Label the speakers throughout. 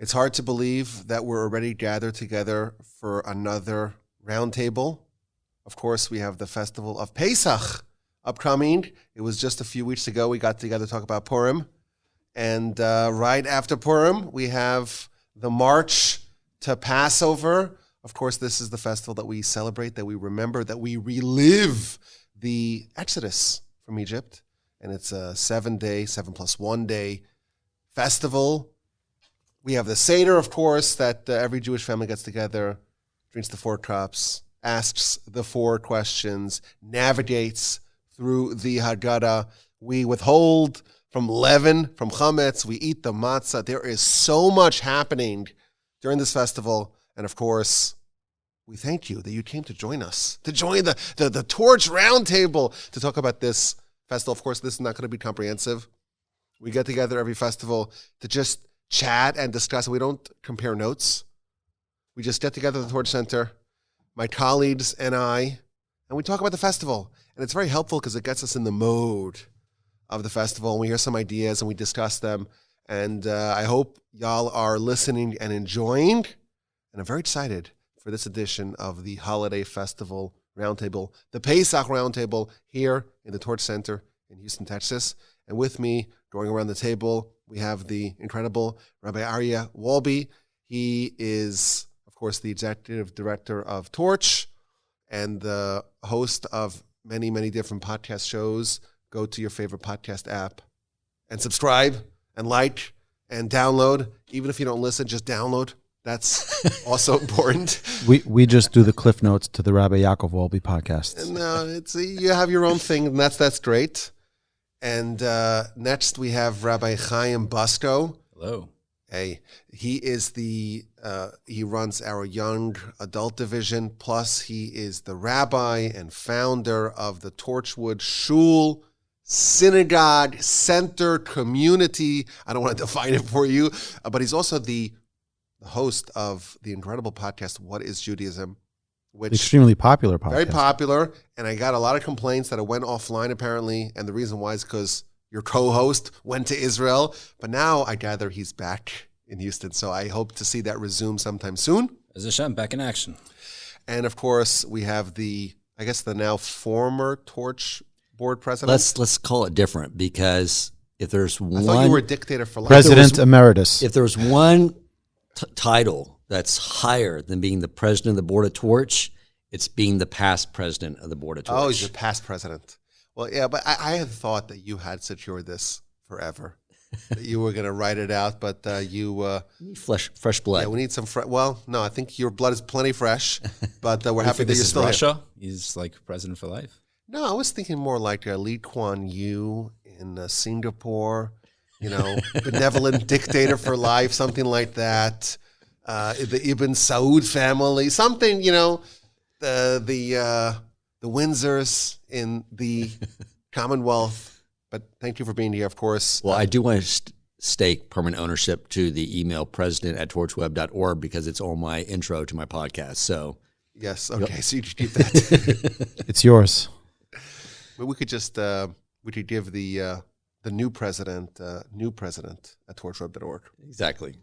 Speaker 1: It's hard to believe that we're already gathered together for another roundtable. Of course, we have the Festival of Pesach upcoming. It was just a few weeks ago we got together to talk about Purim. And right after Purim, we have the March to Passover. Of course, this is the festival that we celebrate, that we remember, that we relive the Exodus from Egypt. And it's a 7-day, 7+1 day festival. We have the Seder, of course, that every Jewish family gets together, drinks the 4 cups, asks the 4 questions, navigates through the Haggadah. We withhold from leaven, from chometz. We eat the Matzah. There is so much happening during this festival. And of course, we thank you that you came to join us, to join the Torch Roundtable to talk about this festival. Of course, this is not going to be comprehensive. We get together every festival to just chat and discuss. We don't compare notes. We just get together at the Torch Center, my colleagues and I, and we talk about the festival. And it's very helpful because it gets us in the mode of the festival. And we hear some ideas and we discuss them. And I hope y'all are listening and enjoying. And I'm very excited for this edition of the Holiday Festival Roundtable, the Pesach Roundtable here in the Torch Center in Houston, Texas. And with me, going around the table, we have the incredible Rabbi Aryeh Wolbe. He is, of course, the executive director of Torch and the host of many, many different podcast shows. Go to your favorite podcast app and subscribe and like and download. Even if you don't listen, just download. That's also important.
Speaker 2: We just do the cliff notes to the Rabbi Yaakov Wolbe podcast.
Speaker 1: No, you have your own thing, and that's great. And next we have Rabbi Chaim Busko.
Speaker 3: Hello.
Speaker 1: Hey, he is he runs our young adult division. Plus, he is the rabbi and founder of the Torchwood Shul Synagogue Center Community. I don't want to define it for you, but he's also the host of the incredible podcast, What is Judaism? Which
Speaker 2: extremely popular podcast.
Speaker 1: Very popular, and I got a lot of complaints that it went offline apparently, and the reason why is because your co-host went to Israel, but now I gather he's back in Houston, so I hope to see that resume sometime soon.
Speaker 3: As Hashem, back in action.
Speaker 1: And of course, we have the now former Torch board president.
Speaker 4: Let's call it different, because if there's
Speaker 1: I thought you were a dictator for life.
Speaker 2: President Emeritus.
Speaker 4: If there's one title that's higher than being the president of the board of Torch, it's being the past president of the board of Torch.
Speaker 1: Oh, he's the past president. Well, yeah, but I had thought that you had secured this forever. That you were going to write it out, but you
Speaker 4: need fresh blood.
Speaker 1: Yeah, we need some well, no, I think your blood is plenty fresh, but we're happy that you're still
Speaker 3: Russia?
Speaker 1: Here.
Speaker 3: He's like president for life?
Speaker 1: No, I was thinking more like Lee Kuan Yew in Singapore, benevolent dictator for life, something like that. The Ibn Saud family, something, the Windsors in the Commonwealth. But thank you for being here, of course.
Speaker 4: Well, I do want to stake permanent ownership to the email president@torchweb.org because it's on my intro to my podcast. So
Speaker 1: yes, okay, so you just keep that.
Speaker 2: It's yours.
Speaker 1: But we could just give the new president at torchweb.org.
Speaker 4: Exactly.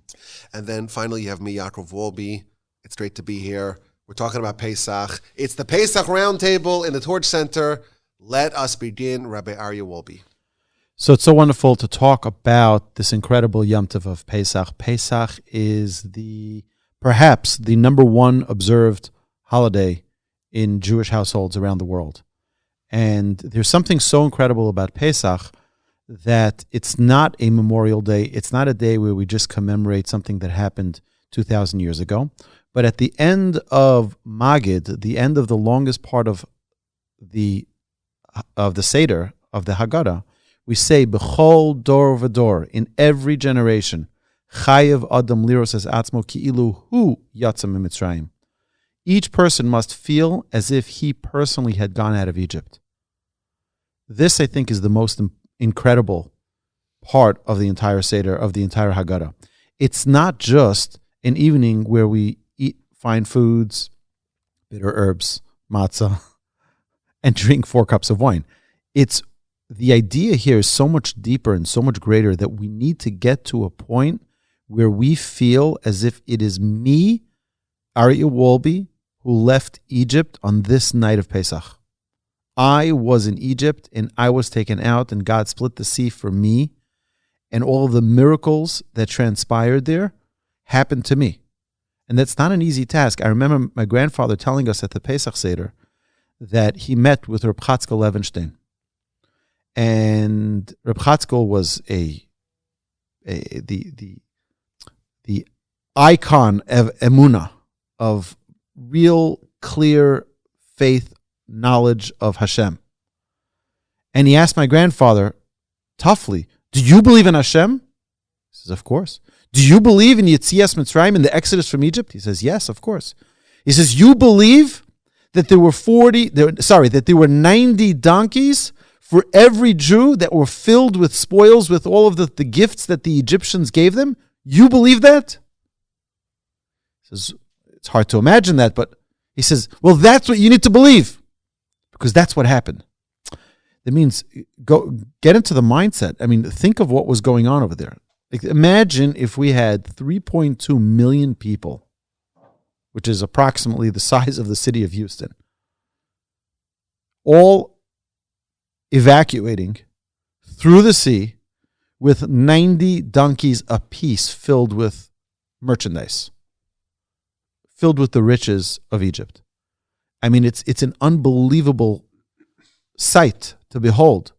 Speaker 1: And then finally, you have me, Yaakov Wolbe. It's great to be here. We're talking about Pesach. It's the Pesach Roundtable in the Torch Center. Let us begin. Rabbi Aryeh Wolbe.
Speaker 2: So it's so wonderful to talk about this incredible Yom Tov of Pesach. Pesach is perhaps the number one observed holiday in Jewish households around the world. And there's something so incredible about Pesach that it's not a memorial day. It's not a day where we just commemorate something that happened 2,000 years ago. But at the end of Magid, the end of the longest part of the Seder, of the Haggadah, we say, B'chol dor v'dor, in every generation, Chayev Adam liros es atzmo ki'ilu hu yatsa mitzrayim. Each person must feel as if he personally had gone out of Egypt. This, I think, is the most incredible part of the entire Seder, of the entire Haggadah. It's not just an evening where we eat fine foods, bitter herbs, matzah, and drink 4 cups of wine. The idea here is so much deeper and so much greater that we need to get to a point where we feel as if it is me, Aryeh Wolbe, who left Egypt on this night of Pesach. I was in Egypt and I was taken out and God split the sea for me, and all of the miracles that transpired there happened to me. And that's not an easy task. I remember my grandfather telling us at the Pesach Seder that he met with Reb Chatzkel Levenstein. And Reb Chatzkel was the icon of emunah, of real clear faith, knowledge of Hashem. And he asked my grandfather toughly, do you believe in Hashem? He says, of course. Do you believe in Yetzias Mitzrayim, in the Exodus from Egypt? He says, yes, of course. He says, you believe that there were 90 donkeys for every Jew that were filled with spoils, with all of the gifts that the Egyptians gave them? You believe that? He says, it's hard to imagine that, but he says, well, that's what you need to believe, because that's what happened. That means get into the mindset. I mean, think of what was going on over there. Like, imagine if we had 3.2 million people, which is approximately the size of the city of Houston, all evacuating through the sea with 90 donkeys apiece filled with merchandise, filled with the riches of Egypt. I mean, it's an unbelievable sight to behold.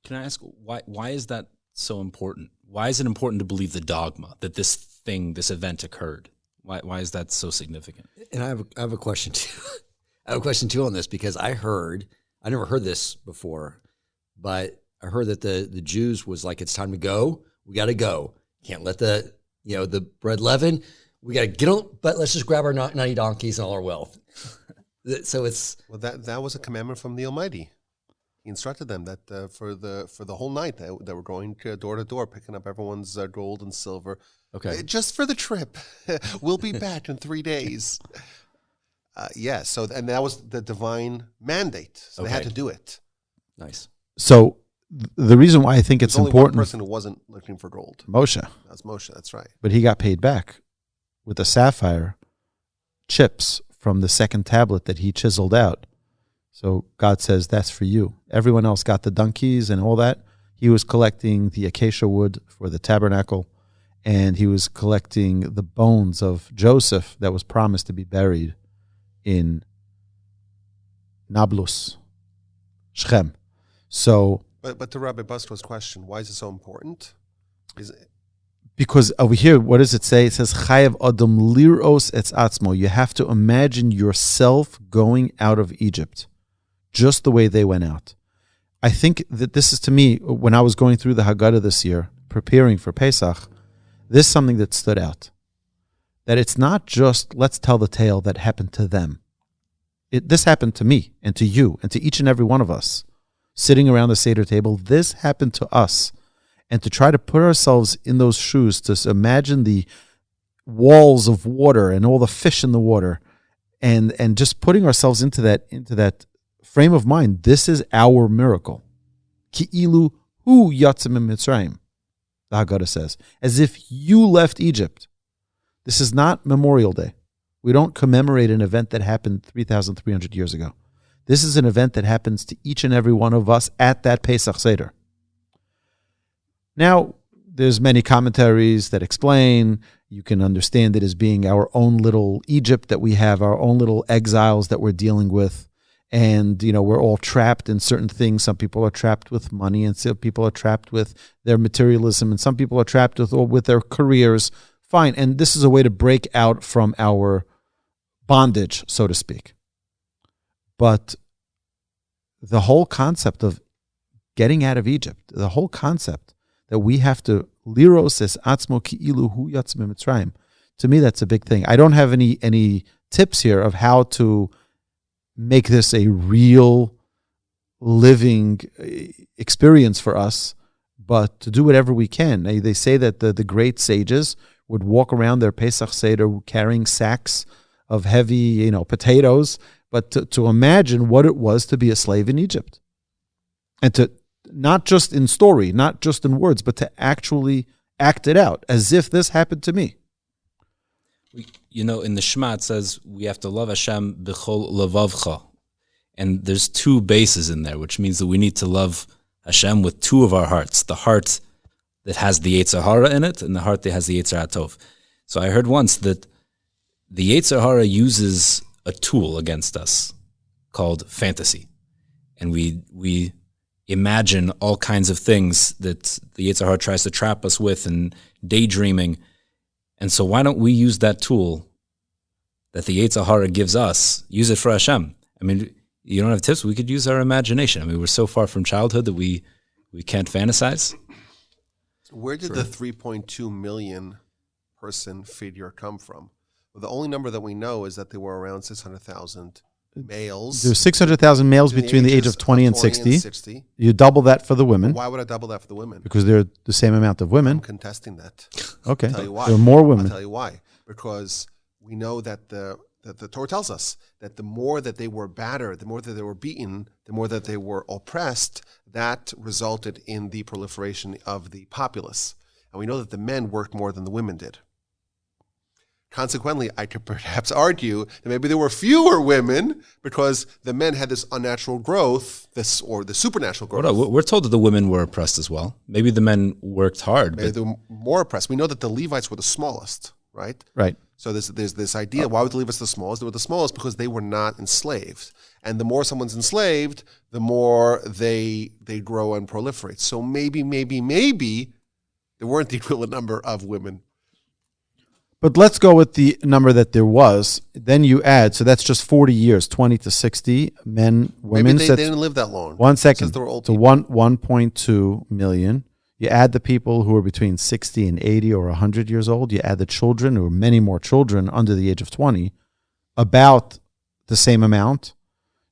Speaker 3: Can I ask, why is that so important? Why is it important to believe the dogma that this event occurred? Why is that so significant?
Speaker 4: And I have a question too. I have a question too on this, because I never heard this before, but I heard that the Jews was like, it's time to go. We got to go. Can't let the bread leaven. We got to get on, but let's just grab our 90 donkeys and all our wealth. So
Speaker 1: that was a commandment from the Almighty. He instructed them that for the whole night that were going door to door, picking up everyone's gold and silver.
Speaker 4: Okay,
Speaker 1: just for the trip. We'll be back in 3 days. And that was the divine mandate. So they had to do it.
Speaker 4: Nice.
Speaker 2: So the reason why I think it's
Speaker 1: only
Speaker 2: important.
Speaker 1: One person who wasn't looking for gold.
Speaker 2: Moshe.
Speaker 1: That's Moshe. That's right.
Speaker 2: But he got paid back with the sapphire chips from the second tablet that he chiseled out. So God says, that's for you. Everyone else got the donkeys and all that. He was collecting the acacia wood for the tabernacle, and he was collecting the bones of Joseph that was promised to be buried in Nablus, Shechem. So,
Speaker 1: but to Rabbi Busko's question, why is it so important?
Speaker 2: Because over here, what does it say? It says, Chayav Adam liros etz atzmo. You have to imagine yourself going out of Egypt, just the way they went out. I think that this is, to me, when I was going through the Haggadah this year, preparing for Pesach, this is something that stood out. That it's not just, let's tell the tale that happened to them. This happened to me and to you and to each and every one of us. Sitting around the Seder table, this happened to us. And to try to put ourselves in those shoes, to imagine the walls of water and all the fish in the water, and just putting ourselves into that frame of mind. This is our miracle. Ki'ilu hu yatzim Mitzrayim, the Haggadah says, as if you left Egypt. This is not Memorial Day. We don't commemorate an event that happened 3,300 years ago. This is an event that happens to each and every one of us at that Pesach Seder. Now, there's many commentaries that explain, you can understand it as being our own little Egypt that we have, our own little exiles that we're dealing with. And, we're all trapped in certain things. Some people are trapped with money, and some people are trapped with their materialism, and some people are trapped with their careers. Fine. And this is a way to break out from our bondage, so to speak. But the whole concept of getting out of Egypt, the whole concept that we have to liros es atzmo ki'ilu hu yatzim Mitzrayim, to me, that's a big thing. I don't have any tips here of how to make this a real living experience for us, but to do whatever we can. They say that the great sages would walk around their Pesach Seder carrying sacks of heavy, potatoes, but to imagine what it was to be a slave in Egypt. And to, not just in story, not just in words, but to actually act it out as if this happened to me.
Speaker 3: In the Shema it says we have to love Hashem b'chol levavcha. And there's two bases in there, which means that we need to love Hashem with two of our hearts. The heart that has the Yetzer Hara in it and the heart that has the Yetzer HaTov. So I heard once that the Yetzer Hara uses a tool against us called fantasy. And we imagine all kinds of things that the Yetzer Hara tries to trap us with and daydreaming. And so why don't we use that tool that the Yetzer Hara gives us, use it for Hashem? I mean, you don't have tips. We could use our imagination. I mean, we're so far from childhood that we can't fantasize.
Speaker 1: Where did the 3.2 million person figure come from? Well, the only number that we know is that there were around 600,000 males.
Speaker 2: There's 600,000 males between the age of 20 and 60. You double that for the women.
Speaker 1: Why would I double that for the women?
Speaker 2: Because there are the same amount of women.
Speaker 1: I'm contesting that.
Speaker 2: Okay.
Speaker 1: I'll tell you why.
Speaker 2: There are more women.
Speaker 1: I'll tell you why. Because we know that the Torah tells us that the more that they were battered, the more that they were beaten, the more that they were oppressed, that resulted in the proliferation of the populace. And we know that the men worked more than the women did. Consequently, I could perhaps argue that maybe there were fewer women because the men had this unnatural growth, or the supernatural growth.
Speaker 3: We're told that the women were oppressed as well. Maybe the men worked hard.
Speaker 1: Maybe they were more oppressed. We know that the Levites were the smallest, right?
Speaker 2: Right.
Speaker 1: So there's this idea, why would the Levites the smallest? They were the smallest because they were not enslaved. And the more someone's enslaved, the more they grow and proliferate. So maybe there weren't the equivalent number of women.
Speaker 2: But let's go with the number that there was. Then you add, so that's just 40 years, 20 to 60 men, women.
Speaker 1: Maybe they didn't live that long.
Speaker 2: 1 second.
Speaker 1: They were old
Speaker 2: to
Speaker 1: people.
Speaker 2: 1.2 million. You add the people who are between 60 and 80 or 100 years old. You add the children, or many more children under the age of 20, about the same amount.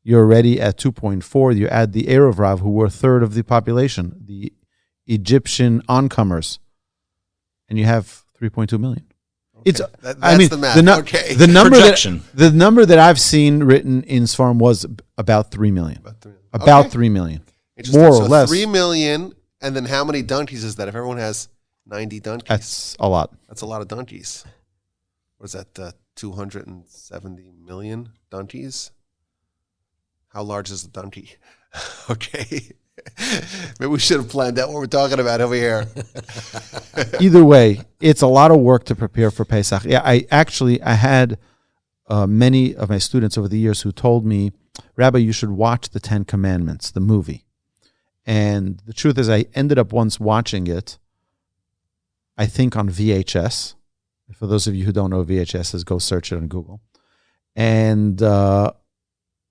Speaker 2: You're already at 2.4. You add the Erev Rav, who were a third of the population, the Egyptian oncomers, and you have 3.2 million.
Speaker 1: Okay.
Speaker 2: It's,
Speaker 1: that's the math. Okay.
Speaker 2: The number
Speaker 3: Projection.
Speaker 2: the number that I've seen written in Sfarim was about 3 million. About 3 million. More or less.
Speaker 1: 3 million. And then how many donkeys is that? If everyone has 90 donkeys.
Speaker 2: That's a lot.
Speaker 1: That's a lot of donkeys. What is that, 270 million donkeys? How large is the donkey? Okay. Maybe we should have planned out what we're talking about over here.
Speaker 2: Either way, it's a lot of work to prepare for Pesach. Yeah, I had many of my students over the years who told me, Rabbi, you should watch the 10 Commandments, the movie. And the truth is, I ended up once watching it, I think on VHS. For those of you who don't know what VHS is, go search it on Google. And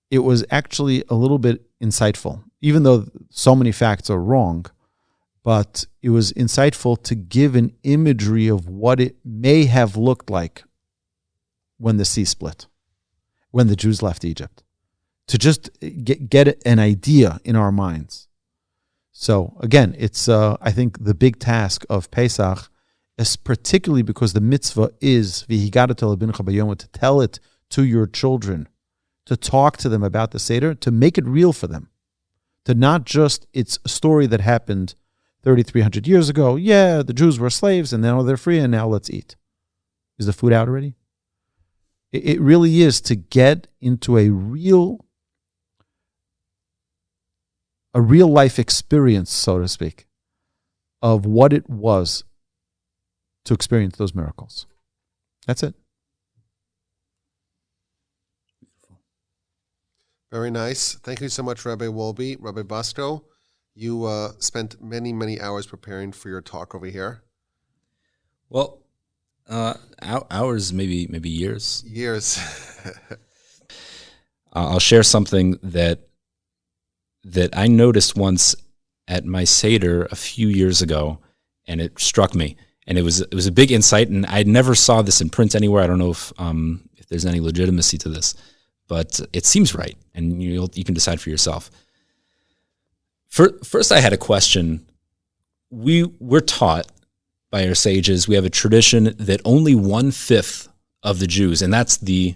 Speaker 2: it was actually a little bit insightful, even though so many facts are wrong. But it was insightful to give an imagery of what it may have looked like when the sea split, when the Jews left Egypt, to just get an idea in our minds. So again, it's I think the big task of Pesach is particularly because the mitzvah is to tell it to your children, to talk to them about the Seder, to make it real for them, to not just it's a story that happened 3,300 years ago. Yeah, the Jews were slaves and now they're free and now let's eat. Is the food out already? It really is to get into a real life experience, so to speak, of what it was to experience those miracles. That's it.
Speaker 1: Very nice. Thank you so much, Rabbi Wolbe. Rabbi Bosco, you spent many, many hours preparing for your talk over here.
Speaker 3: Well, hours, maybe years.
Speaker 1: Years.
Speaker 3: I'll share something that I noticed once at my Seder a few years ago, and it struck me. And it was a big insight, and I never saw this in print anywhere. I don't know if there's any legitimacy to this, but it seems right, and you can decide for yourself. First, I had a question. We're taught by our sages, we have a tradition that only 1/5 of the Jews, and that's the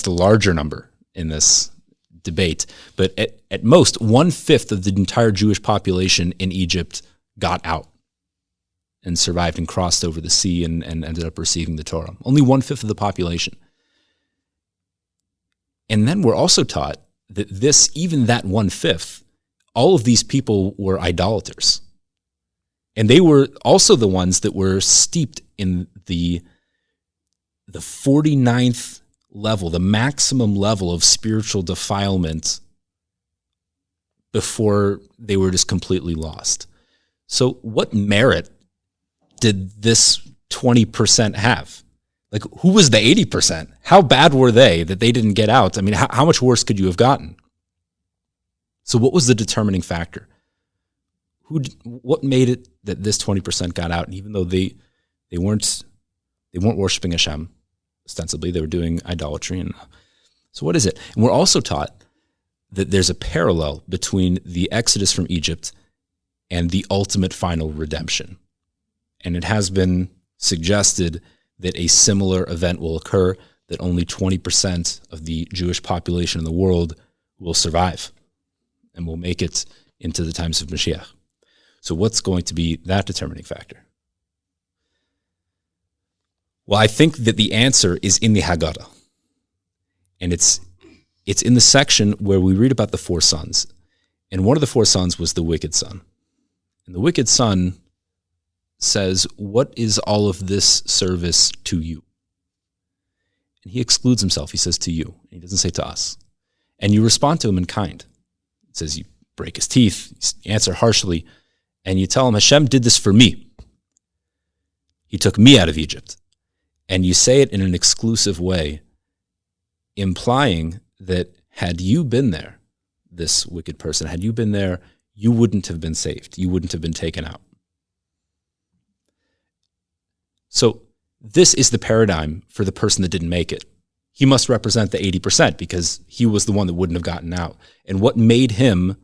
Speaker 3: larger number in this debate, but at most 1/5 of the entire Jewish population in Egypt got out. and survived and crossed over the sea and ended up receiving the Torah. Only 1/5 of the population. And then we're also taught that even that 1/5, all of these people were idolaters. And they were also the ones that were steeped in the 49th level, the maximum level of spiritual defilement before they were just completely lost. So what merit did this 20% have? Like, who was the 80%? How bad were they that they didn't get out? I mean, how much worse could you have gotten? So what was the determining factor? What made it that this 20% got out? And even though they weren't worshiping Hashem, ostensibly they were doing idolatry. And so what is it? And we're also taught that there's a parallel between the Exodus from Egypt and the ultimate final redemption. And it has been suggested that a similar event will occur, that only 20% of the Jewish population in the world will survive and will make it into the times of Mashiach. So what's going to be that determining factor? Well, I think that the answer is in the Haggadah. And it's in the section where we read about the 4 sons. And one of the 4 sons was the wicked son. And the wicked son says, "What is all of this service to you?" And he excludes himself. He says, "To you." He doesn't say to us. And you respond to him in kind. It says you break his teeth, you answer harshly, and you tell him, "Hashem did this for me. He took me out of Egypt." And you say it in an exclusive way, implying that had you been there, this wicked person, had you been there, you wouldn't have been saved. You wouldn't have been taken out. So this is the paradigm for the person that didn't make it. He must represent the 80% because he was the one that wouldn't have gotten out. And what made him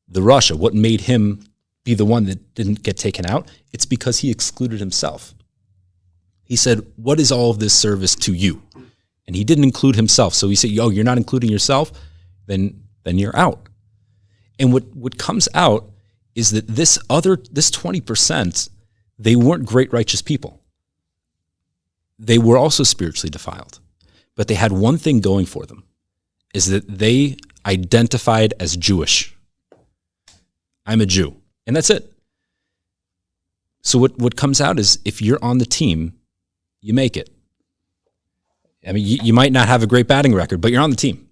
Speaker 3: the Rasha, what made him be the one that didn't get taken out? It's because he excluded himself. He said, "What is all of this service to you?" And he didn't include himself. So he said, "Oh, you're not including yourself? Then you're out." And what comes out is that this 20%, they weren't great righteous people. They were also spiritually defiled. But they had one thing going for them, is that they identified as Jewish. I'm a Jew. And that's it. So what comes out is if you're on the team, you make it. I mean, you might not have a great batting record, but you're on the team.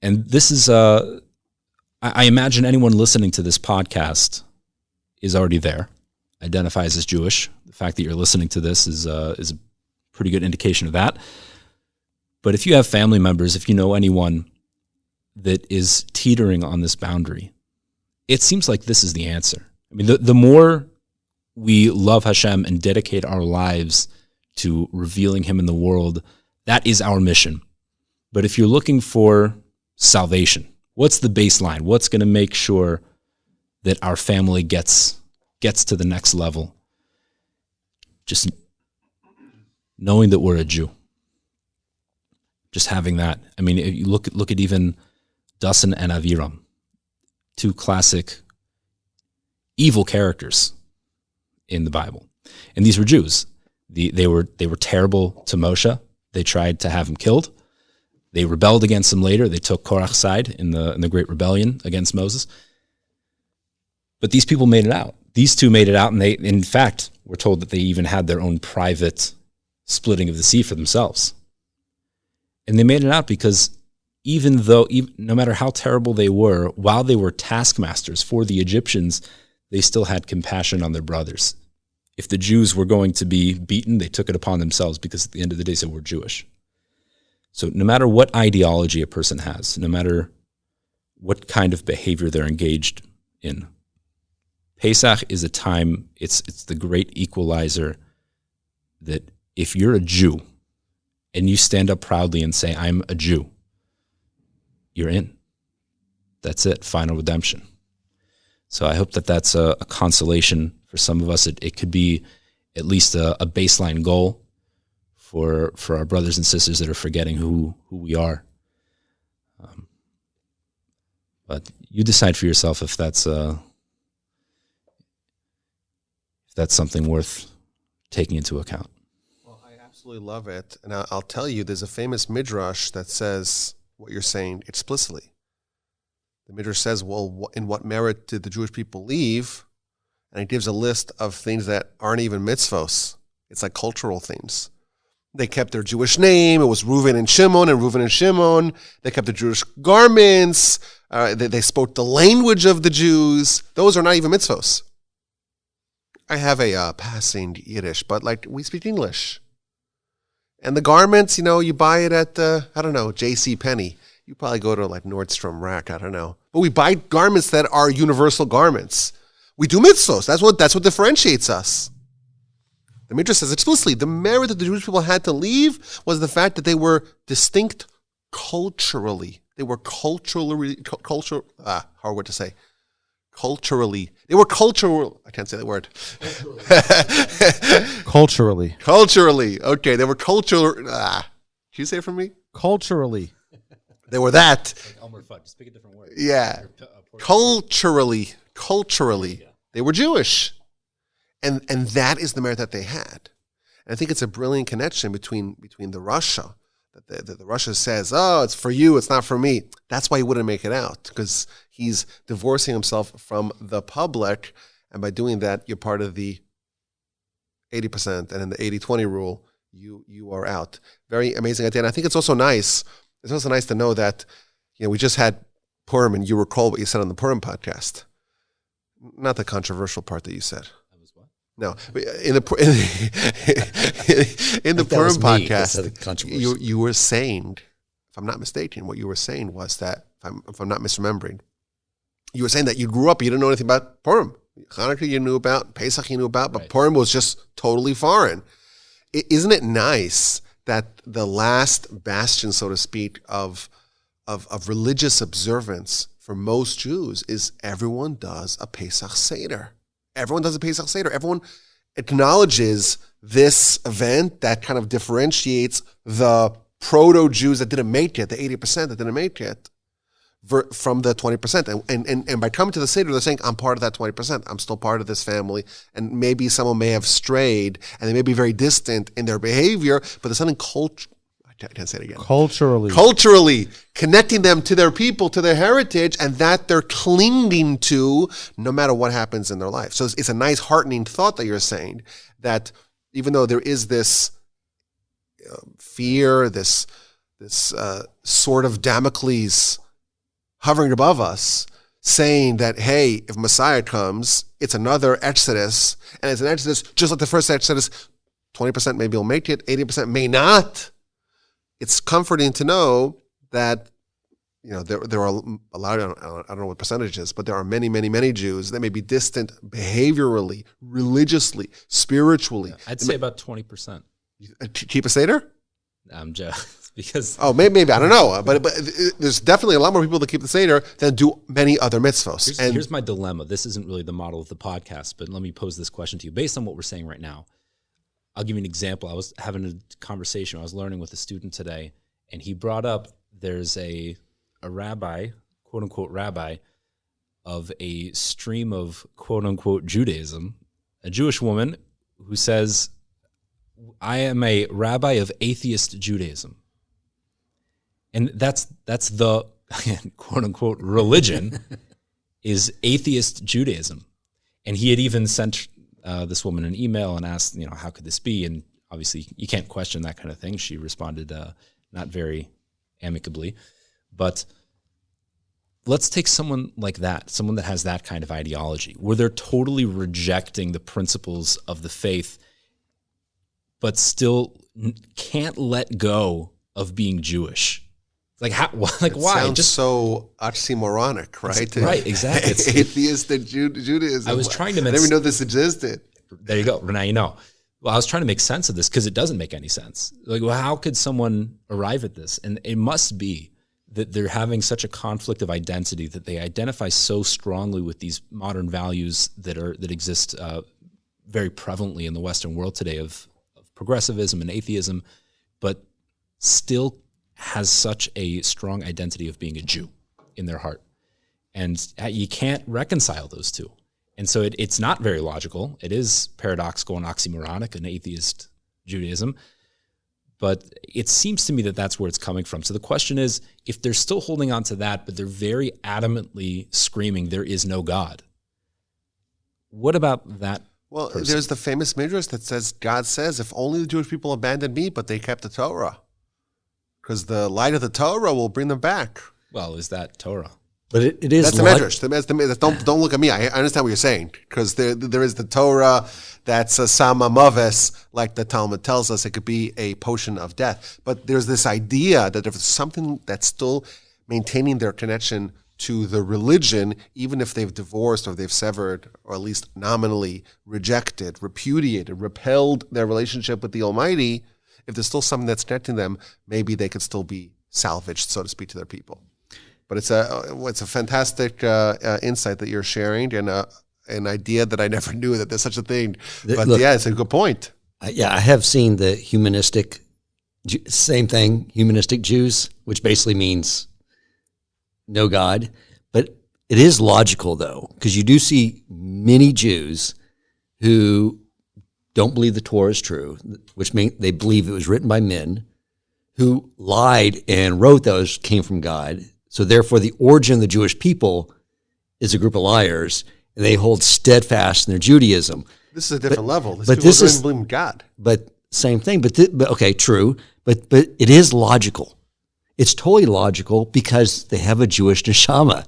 Speaker 3: And this is, I imagine anyone listening to this podcast is already there, identifies as Jewish. The fact that you're listening to this is a pretty good indication of that. But if you have family members, if you know anyone that is teetering on this boundary, it seems like this is the answer. I mean, the more we love Hashem and dedicate our lives to revealing Him in the world, that is our mission. But if you're looking for salvation, what's the baseline? What's going to make sure that our family gets to the next level? Just knowing that we're a Jew. Just having that. I mean, if you look at even Dasan and Aviram, 2 classic evil characters in the Bible. And these were Jews. They were terrible to Moshe. They tried to have him killed. They rebelled against him later. They took Korach's side in the great rebellion against Moses. But these people made it out. These 2 made it out, and they, in fact, were told that they even had their own private splitting of the sea for themselves. And they made it out because no matter how terrible they were, while they were taskmasters for the Egyptians, they still had compassion on their brothers. If the Jews were going to be beaten, they took it upon themselves because at the end of the day, they were Jewish. So no matter what ideology a person has, no matter what kind of behavior they're engaged in, Pesach is a time, it's the great equalizer that if you're a Jew and you stand up proudly and say, "I'm a Jew," you're in. That's it, final redemption. So I hope that that's a consolation for some of us. It could be at least a baseline goal for our brothers and sisters that are forgetting who we are. But you decide for yourself if that's that's something worth taking into account.
Speaker 1: Well, I absolutely love it. And I'll tell you, there's a famous midrash that says what you're saying explicitly. The midrash says, well, in what merit did the Jewish people leave? And it gives a list of things that aren't even mitzvos. It's like cultural things. They kept their Jewish name. It was Reuven and Shimon. They kept the Jewish garments. They spoke the language of the Jews. Those are not even mitzvos. I have a passing Yiddish, but like we speak English. And the garments, you buy it at, J.C. Penney. You probably go to like Nordstrom Rack, I don't know. But we buy garments that are universal garments. We do mitzvos. That's what differentiates us. The Midrash says explicitly, the merit that the Jewish people had to leave was the fact that they were distinct culturally. They were culturally. They were cultural. I can't say that word.
Speaker 2: Culturally.
Speaker 1: Culturally. Okay, they were cultural. Can you say it for me?
Speaker 2: Culturally.
Speaker 1: They were that.
Speaker 3: Like Elmer Fudd, just pick a different word.
Speaker 1: Yeah. Culturally. They were Jewish. And that is the merit that they had. And I think it's a brilliant connection between the Russia. The Russia says, oh, it's for you, it's not for me. That's why he wouldn't make it out, because he's divorcing himself from the public. And by doing that, you're part of the 80%. And in the 80-20 rule, you are out. Very amazing idea. And I think it's also nice. It's also nice to know that, we just had Purim, and you recall what you said on the Purim podcast. Not the controversial part that you said. No, in the Purim podcast, you were saying, if I'm not mistaken, what you were saying was that, if I'm not misremembering, you were saying that you grew up, you didn't know anything about Purim. Hanukkah you knew about, Pesach you knew about, but right. Purim was just totally foreign. Isn't it nice that the last bastion, so to speak, of religious observance for most Jews is everyone does a Pesach Seder? Everyone does a Pesach Seder. Everyone acknowledges this event that kind of differentiates the proto-Jews that didn't make it, the 80% that didn't make it, from the 20%. And by coming to the Seder, they're saying, I'm part of that 20%. I'm still part of this family. And maybe someone may have strayed, and they may be very distant in their behavior, but there's something I can't say it again. Culturally connecting them to their people, to their heritage, and that they're clinging to no matter what happens in their life. So it's a nice, heartening thought that you're saying, that even though there is this fear, this sword of Damocles hovering above us, saying that, hey, if Messiah comes, it's another Exodus, and it's an Exodus just like the first Exodus. 20% maybe will make it, 80% may not. It's comforting to know that, there are a lot of, I don't know what percentages, but there are many, many, many Jews that may be distant behaviorally, religiously, spiritually.
Speaker 3: I'd say about 20%.
Speaker 1: Keep a Seder?
Speaker 3: I'm just because.
Speaker 1: Oh, maybe I don't know, but there's definitely a lot more people that keep the Seder than do many other mitzvos.
Speaker 3: Here's my dilemma. This isn't really the model of the podcast, but let me pose this question to you based on what we're saying right now. I'll give you an example. I was having a conversation. I was learning with a student today, and he brought up there's a rabbi, quote unquote rabbi, of a stream of quote unquote Judaism, a Jewish woman who says, I am a rabbi of atheist Judaism. And that's the quote unquote religion is atheist Judaism. And he had even sent this woman an email and asked, how could this be? And obviously you can't question that kind of thing. She responded not very amicably. But let's take someone like that, someone that has that kind of ideology, where they're totally rejecting the principles of the faith, but still can't let go of being Jewish. Like how? Like why?
Speaker 1: Sounds just so oxymoronic, right?
Speaker 3: Right, exactly.
Speaker 1: Atheistic Judaism.
Speaker 3: I was trying to.
Speaker 1: I didn't even know this existed.
Speaker 3: There you go. Now you know. Well, I was trying to make sense of this because it doesn't make any sense. Like, well, how could someone arrive at this? And it must be that they're having such a conflict of identity that they identify so strongly with these modern values that exist very prevalently in the Western world today of progressivism and atheism, but still has such a strong identity of being a Jew in their heart. And you can't reconcile those two. And so it's not very logical. It is paradoxical and oxymoronic in atheist Judaism. But it seems to me that that's where it's coming from. So the question is, if they're still holding on to that, but they're very adamantly screaming, there is no God, what about that?
Speaker 1: Well,
Speaker 3: person?
Speaker 1: There's the famous midrash that says, God says, if only the Jewish people abandoned me, but they kept the Torah. Because the light of the Torah will bring them back.
Speaker 3: Well, is that Torah?
Speaker 4: But it is
Speaker 1: That's the midrash. That's the midrash. Don't look at me. I understand what you're saying. Because there is the Torah that's a sama maves, like the Talmud tells us. It could be a potion of death. But there's this idea that there's something that's still maintaining their connection to the religion, even if they've divorced or they've severed, or at least nominally rejected, repudiated, repelled their relationship with the Almighty. If there's still something that's connecting them, maybe they could still be salvaged, so to speak, to their people. But it's a fantastic insight that you're sharing, and an idea that I never knew that there's such a thing. But
Speaker 4: look,
Speaker 1: yeah, it's a good point.
Speaker 4: I have seen the humanistic, same thing, humanistic Jews, which basically means no God. But it is logical, though, because you do see many Jews who don't believe the Torah is true, which means they believe it was written by men, who lied and wrote those came from God. So therefore, the origin of the Jewish people is a group of liars, and they hold steadfast in their Judaism.
Speaker 1: This is a different level.
Speaker 4: But this is
Speaker 1: believe in God.
Speaker 4: But same thing. But okay, true. But it is logical. It's totally logical because they have a Jewish neshama,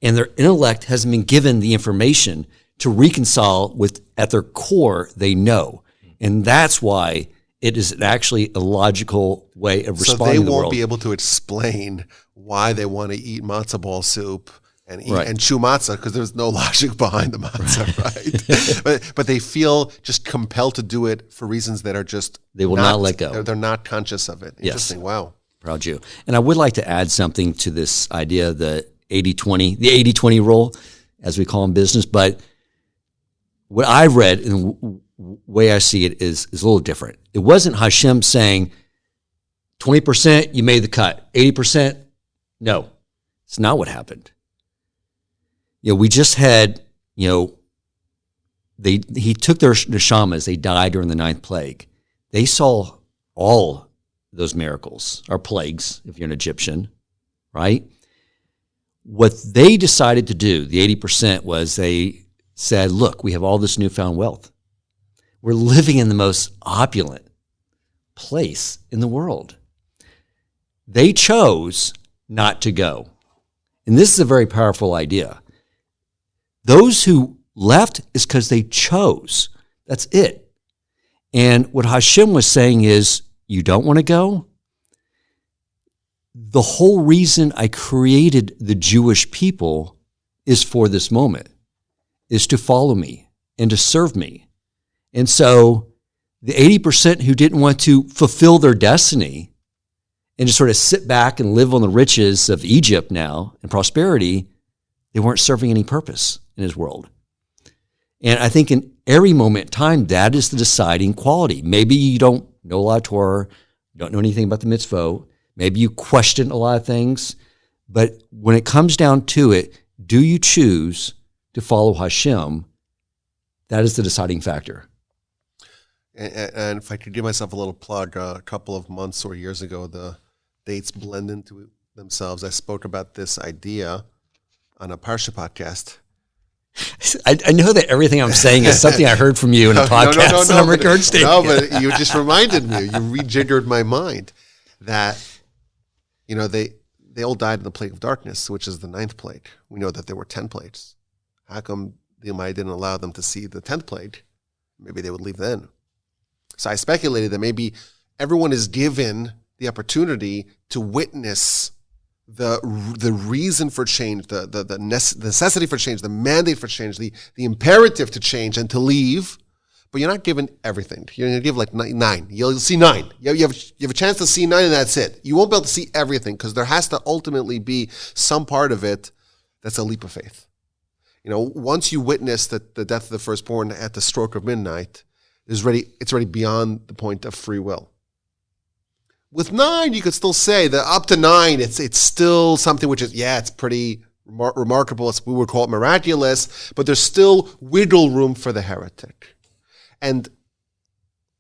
Speaker 4: and their intellect hasn't been given the information to reconcile with, at their core, they know, and that's why it is actually a logical way of responding to the world.
Speaker 1: So they won't be able to explain why they want to eat matzah ball soup and chew matzah because there's no logic behind the matzah, right? but they feel just compelled to do it for reasons that are just
Speaker 4: they will not let go.
Speaker 1: They're not conscious of it. Interesting.
Speaker 4: Yes.
Speaker 1: Wow.
Speaker 4: Proud Jew. And I would like to add something to this idea, the 80-20, the 80-20 rule, as we call in business. But what I've read and the way I see it is a little different. It wasn't Hashem saying 20% you made the cut, 80% no. It's not what happened. We just had, he took their neshamas, they died during the 9th plague. They saw all those miracles, or plagues, if you're an Egyptian, right? What they decided to do, the 80%, was they said, look, we have all this newfound wealth. We're living in the most opulent place in the world. They chose not to go. And this is a very powerful idea. Those who left is because they chose. That's it. And what Hashem was saying is, you don't want to go? The whole reason I created the Jewish people is for this moment, is to follow me and to serve me. And so the 80% who didn't want to fulfill their destiny and just sort of sit back and live on the riches of Egypt now and prosperity, they weren't serving any purpose in his world. And I think in every moment in time, that is the deciding quality. Maybe you don't know a lot of Torah, you don't know anything about the mitzvot, maybe you question a lot of things, but when it comes down to it, do you choose to follow Hashem? That is the deciding factor.
Speaker 1: And if I could give myself a little plug, a couple of months or years ago, the dates blend into themselves. I spoke about this idea on a Parsha podcast.
Speaker 4: I know that everything I'm saying is something I heard from you in a podcast and I'm regurgitating.
Speaker 1: No, but you just reminded me. You rejiggered my mind that, they all died in the plague of darkness, which is the 9th plague. We know that there were 10 plagues. How come the Almighty didn't allow them to see the 10th plague? Maybe they would leave then. So I speculated that maybe everyone is given the opportunity to witness the reason for change, the necessity for change, the mandate for change, the imperative to change and to leave, but you're not given everything. You're going to give like 9. You'll see 9. You have a chance to see 9 and that's it. You won't be able to see everything because there has to ultimately be some part of it that's a leap of faith. Once you witness the death of the firstborn at the stroke of midnight, it's already beyond the point of free will. With 9, you could still say that up to 9, it's still something which is, it's pretty remarkable, we would call it miraculous, but there's still wiggle room for the heretic. And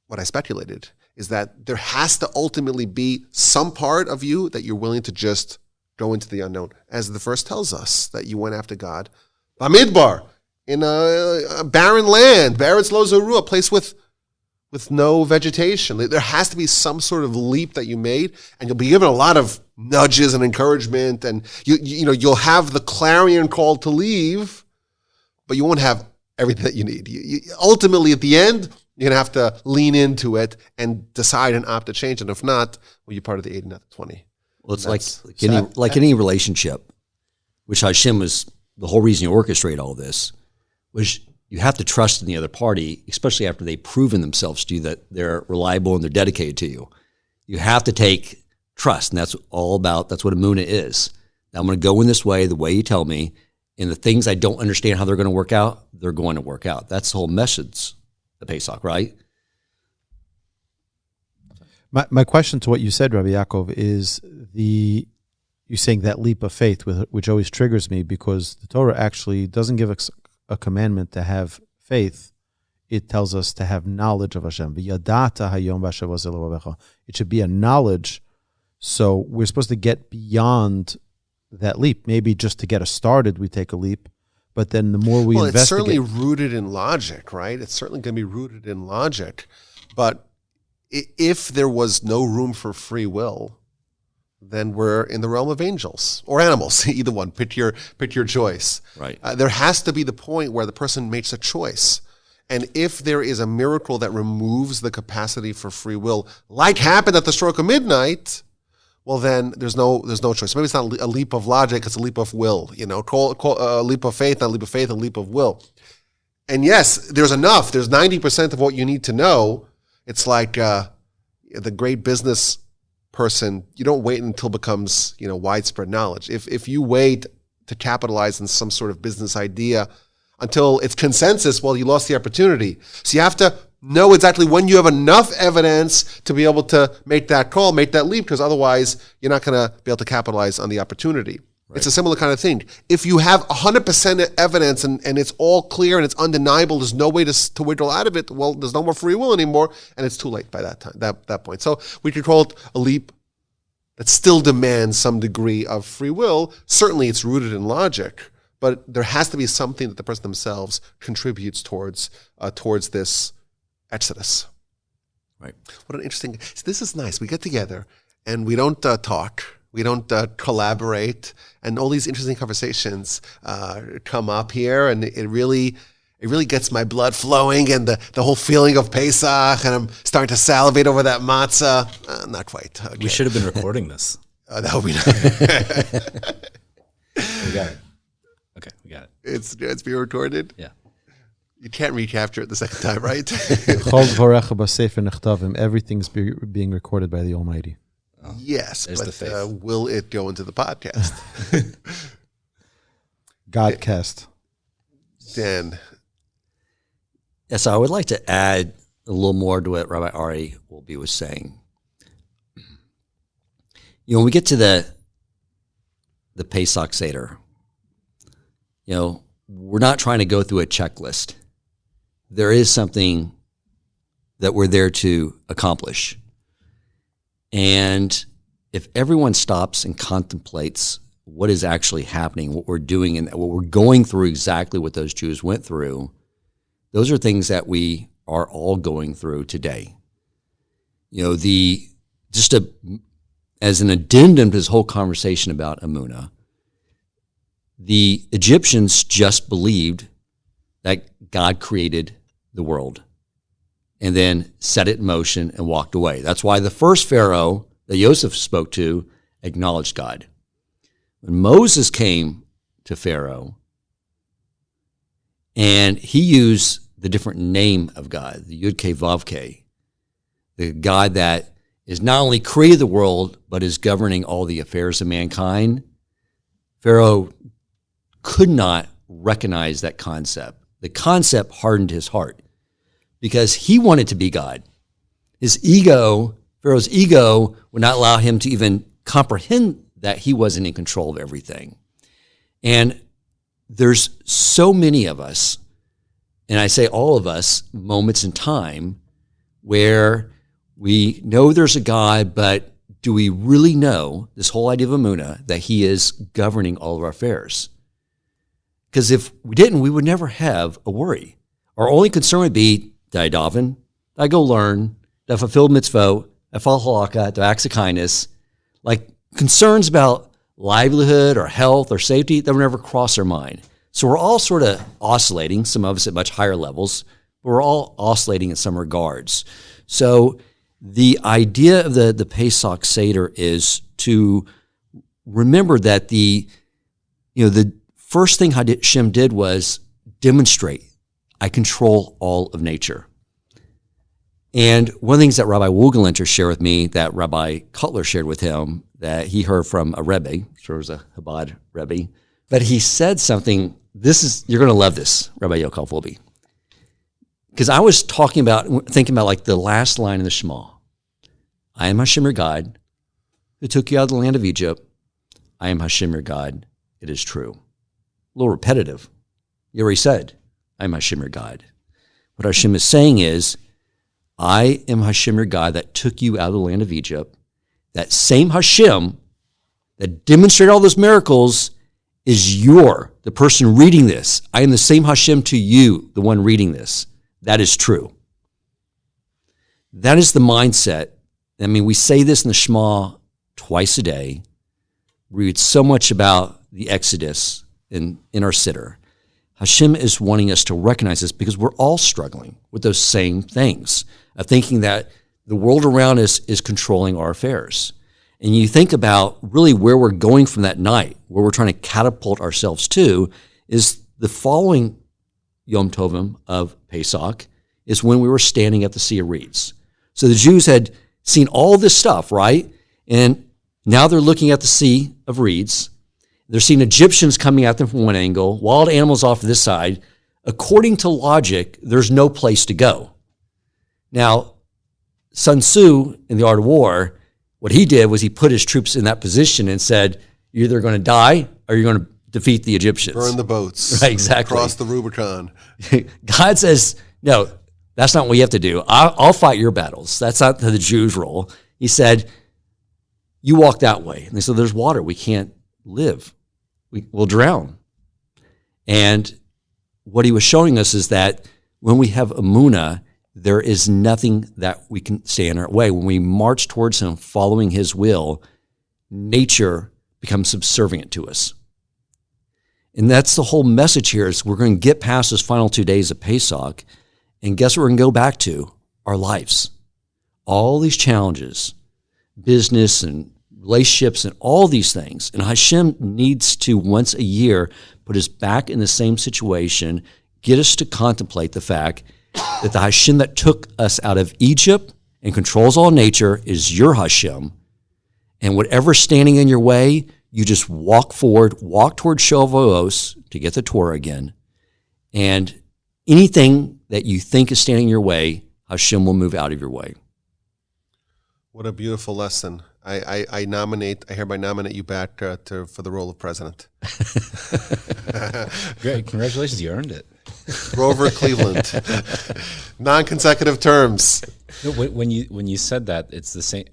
Speaker 1: what I speculated is that there has to ultimately be some part of you that you're willing to just go into the unknown. As the verse tells us, that you went after God. Bamidbar, in a barren land, Beretz Lo Zoru, a place with no vegetation. There has to be some sort of leap that you made, and you'll be given a lot of nudges and encouragement, and you'll have the clarion call to leave, but you won't have everything that you need. Ultimately, at the end, you're going to have to lean into it and decide and opt to change. And if not, well, you're part of the 80, not the 20.
Speaker 4: Well, it's like any relationship, which Hashem was the whole reason you orchestrate all this, was you have to trust in the other party, especially after they've proven themselves to you that they're reliable and they're dedicated to you. You have to take trust, and that's what Emunah is. Now, I'm going to go in this way, the way you tell me, and the things I don't understand how they're going to work out, they're going to work out. That's the whole message of Pesach, right?
Speaker 2: My question to what you said, Rabbi Yaakov, is you saying that leap of faith, which always triggers me, because the Torah actually doesn't give us a commandment to have faith. It tells us to have knowledge of Hashem. It should be a knowledge. So we're supposed to get beyond that leap. Maybe just to get us started, we take a leap. But then the more we investigate... Well, it's certainly
Speaker 1: rooted in logic, right? It's certainly going to be rooted in logic. But if there was no room for free will, then we're in the realm of angels or animals. Either one. Pick your choice.
Speaker 4: Right.
Speaker 1: There has to be the point where the person makes a choice. And if there is a miracle that removes the capacity for free will, like happened at the stroke of midnight, well, then there's no choice. Maybe it's not a leap of logic; it's a leap of will. Call a leap of faith, not a leap of faith, a leap of will. And yes, there's enough. There's 90% of what you need to know. It's like the great business person. You don't wait until it becomes widespread knowledge. If you wait to capitalize on some sort of business idea until it's consensus, well, you lost the opportunity. So you have to know exactly when you have enough evidence to be able to make that call, make that leap, because otherwise you're not going to be able to capitalize on the opportunity. Right. It's a similar kind of thing. If you have 100% evidence and it's all clear and it's undeniable, there's no way to wiggle out of it, well, there's no more free will anymore, and it's too late by that point. So we could call it a leap that still demands some degree of free will. Certainly it's rooted in logic, but there has to be something that the person themselves contributes towards this exodus.
Speaker 4: Right.
Speaker 1: What an interesting... So this is nice. We get together and we don't talk. We don't collaborate. And all these interesting conversations come up here, and it really gets my blood flowing and the whole feeling of Pesach, and I'm starting to salivate over that matzah. Not quite. Okay.
Speaker 3: We should have been recording this.
Speaker 1: That would be nice.
Speaker 3: We got it. Okay, we got it.
Speaker 1: It's being recorded?
Speaker 3: Yeah.
Speaker 1: You can't recapture it the second time, right?
Speaker 2: Everything's being recorded by the Almighty.
Speaker 1: Oh, yes,
Speaker 3: but
Speaker 1: will it go into the podcast?
Speaker 2: Godcast.
Speaker 1: Dan.
Speaker 4: Yes, I would like to add a little more to what Rabbi Ari Wolbe was saying. When we get to the Pesach Seder, we're not trying to go through a checklist. There is something that we're there to accomplish. And if everyone stops and contemplates what is actually happening, what we're doing, and what we're going through, exactly what those Jews went through, those are things that we are all going through today. As an addendum to this whole conversation about Emunah, the Egyptians just believed that God created the world and then set it in motion and walked away. That's why the first Pharaoh that Joseph spoke to acknowledged God. When Moses came to Pharaoh, and he used the different name of God, the Yud-Keh Vav-Keh, the God that is not only created the world, but is governing all the affairs of mankind, Pharaoh could not recognize that concept. The concept hardened his heart because he wanted to be God. Pharaoh's ego would not allow him to even comprehend that he wasn't in control of everything. And there's so many of us, and I say all of us, moments in time where we know there's a God, but do we really know this whole idea of Emunah, that he is governing all of our affairs? Because if we didn't, we would never have a worry. Our only concern would be, did I daven? Did I go learn? Did I fulfill mitzvot? Did I follow halakha? Did I acts of kindness? Like concerns about livelihood or health or safety, that would never cross our mind. So we're all sort of oscillating, some of us at much higher levels, but we're all oscillating in some regards. So the idea of the Pesach Seder is to remember that the first thing Hashem did was demonstrate, I control all of nature. And one of the things that Rabbi Wogelinter shared with me, that Rabbi Cutler shared with him, that he heard from a Rebbe, sure it was a Chabad Rebbe, but he said something, you're going to love this, Rabbi Yokov Wolbe. Because I was thinking about like the last line in the Shema. I am Hashem your God, who took you out of the land of Egypt. I am Hashem your God. It is true. A little repetitive. You already said, I am Hashem your God. What Hashem is saying is, I am Hashem your God that took you out of the land of Egypt. That same Hashem that demonstrated all those miracles is the person reading this. I am the same Hashem to you, the one reading this. That is true. That is the mindset. I mean, we say this in the Shema twice a day. We read so much about the Exodus in our Seder. Hashem is wanting us to recognize this because we're all struggling with those same things of thinking that the world around us is controlling our affairs. And you think about really where we're going from that night, where we're trying to catapult ourselves to, is the following Yom Tovim of Pesach is when we were standing at the Sea of Reeds. So the Jews had seen all this stuff, right? And now they're looking at the Sea of Reeds. They're seeing Egyptians coming at them from one angle, wild animals off to this side. According to logic, there's no place to go. Now, Sun Tzu, in The Art of War, what he did was he put his troops in that position and said, you're either going to die or you're going to defeat the Egyptians.
Speaker 1: Burn the boats.
Speaker 4: Right, exactly.
Speaker 1: Cross the Rubicon.
Speaker 4: God says, no, that's not what you have to do. I'll fight your battles. That's not the Jews' role. He said, you walk that way. And they said, there's water. We can't live. We'll drown. And what he was showing us is that when we have Emunah, there is nothing that we can stand in our way. When we march towards him, following his will, nature becomes subservient to us. And that's the whole message here is we're going to get past those final 2 days of Pesach, and guess what we're going to go back to? Our lives. All these challenges, business and relationships and all these things. And Hashem needs to, once a year, put us back in the same situation, get us to contemplate the fact that the Hashem that took us out of Egypt and controls all nature is your Hashem. And whatever's standing in your way, you just walk forward, walk toward Shavuos to get the Torah again. And anything that you think is standing in your way, Hashem will move out of your way.
Speaker 1: What a beautiful lesson. I hereby nominate you back for the role of president.
Speaker 3: Great. Congratulations. You earned it.
Speaker 1: Grover Cleveland. Non-consecutive terms.
Speaker 3: No, when you said that, it's the same.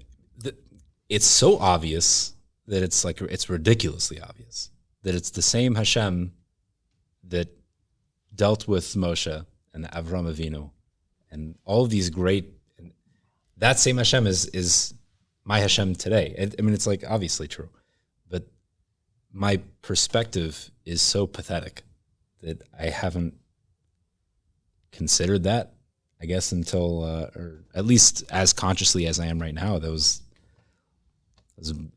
Speaker 3: It's so obvious that it's ridiculously obvious that it's the same Hashem that dealt with Moshe and Avram Avinu and all of these great. That same Hashem is my Hashem today. I mean, it's like obviously true, but my perspective is so pathetic that I haven't considered that, I guess, until, or at least as consciously as I am right now. That was